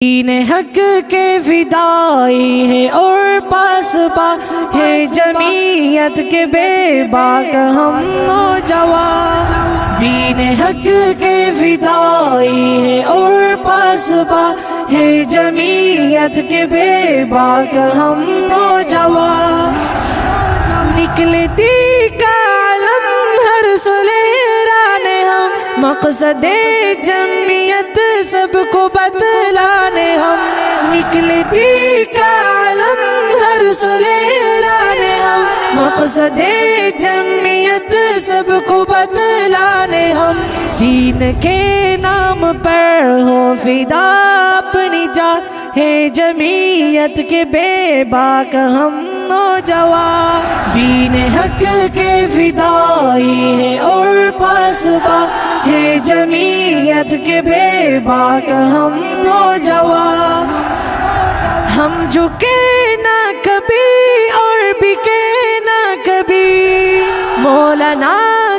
دین حق کے فدائی ہے اور پاس پاس ہے جمعیت کے بے باک ہم نوجوان۔ دین حق کے فدائی ہے اور پاس پاس ہے جمعیت کے بے باک ہم نوجوان۔ نکلتی کا علم ہر سلیرانے ہم، مقصد جمعیت سب کو بتلانے ہم۔ نکلتی کا علم ہر سلیرانے ہم، مقصد جمعیت سب کو بتلانے ہم۔ دین کے نام پر ہو فدا اپنی جان، ہے جمعیت کے بے باک ہم نوجوان۔ دین حق کے فدائی ہے اور پاس پاس ہے جمعیت کے بے باک ہم نوجوان۔ ہم جھکے نہ کبھی اور بکے نہ کبھی، مولانا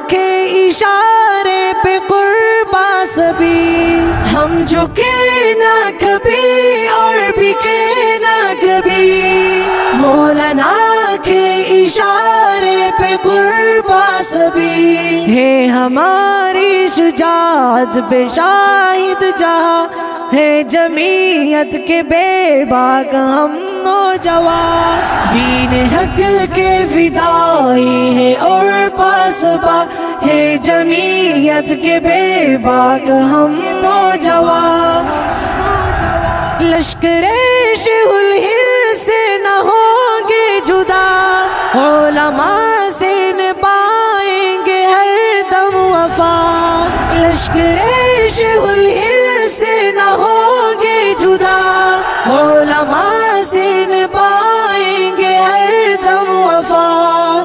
کے اشارے پہ قرباں سبھی۔ ہم جھکے نہ کبھی اور بکے نہ کبھی، مولانا کے اشارے پہ قرباں سبھی۔ ہے ہماری شجاعت پہ شاہد جہاں، ہے جمعیت کے بے باک ہم نوجوان۔ دین حق کے فدائی ہے اور پاس پاس ہے جمعیت کے بے باک ہم نوجوان۔ لشکر شہ الہند سے نہ ہوں گے جدا، علماء سے نبھائیں گے ہر دم وفا۔ لشکر شہ الہند سے نہ ہوں گے جدا، علماء سے نبھائیں گے ہر دم وفا۔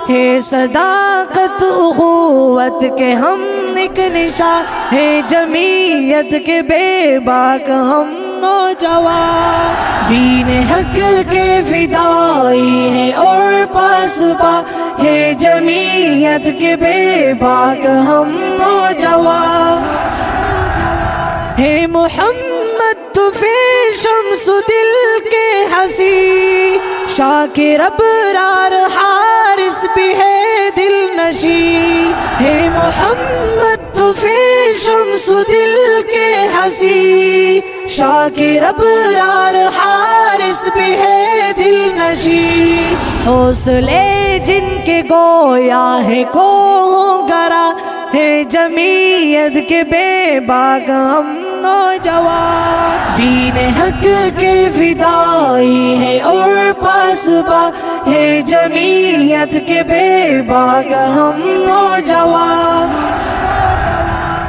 ہے صداقت اخوت کے ہم ایک نشان، ہے جمعیت کے بے باک ہم نوجوان۔ دین حق کے فدائی ہے اور پاس پاس ہے جمعیت کے بے باک ہم نوجوان۔ ہے محمد طفیل شمس دل کے ہنسی، شاکر ابرار حارس بھی ہے دل نشیں۔ ہے محمد طفیل شمس دل کے ہنسی، شاکر ابرار حارس بھی ہے دل نشیں۔ حوصلے جن کے گویا ہے کوہ گرا، ہے جمعیت کے بے باک ہم نوجوان۔ دین حق کے فدائی ہے اور پاس پاس ہے جمعیت کے بے باک ہم نوجوان۔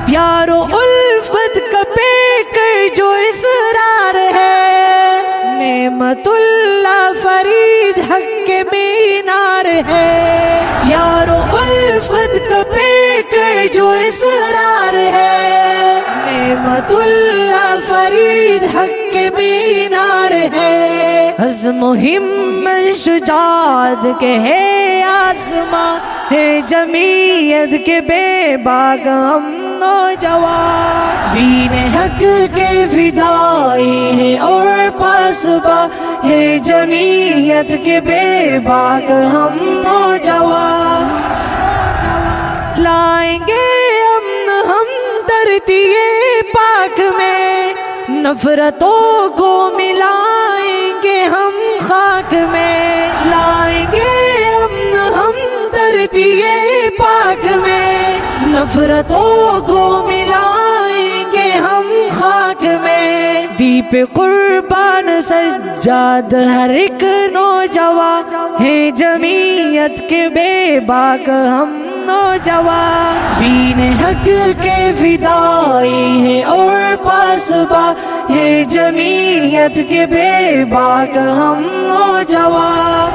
پیار و الفت کا پے کر جو اصرار ہے، نعمت اللہ فرید حق کے مینار ہے۔ پیار و الفت کا پے کر جو اصرار ہے، نعمت اللہ فرید حق کے مینار ہے۔ عزم و ہمت شجاعت کے ہے آسماں، ہے جمعیت کے بے باک ہم نوجوان۔ دین حق کے فدائی ہے اور پاس پاس ہے جمعیت کے بے باک ہم نوجوان۔ لائیں گے امن ہم دھرتی پاک میں، نفرتوں کو ملائیں گے ہم خاک میں۔ لائیں گے امن ہم دھرتی پاک میں، نفرتوں کو ملائیں گے ہم خاک میں۔ دیپ قربان سجاد ہر ایک نوجوان، ہے جمعیت کے بے باک ہم نوجوان۔ دین حق کے فدائی ہے اور پاس پاس ہے جمعیت کے بے باک ہم نوجوان۔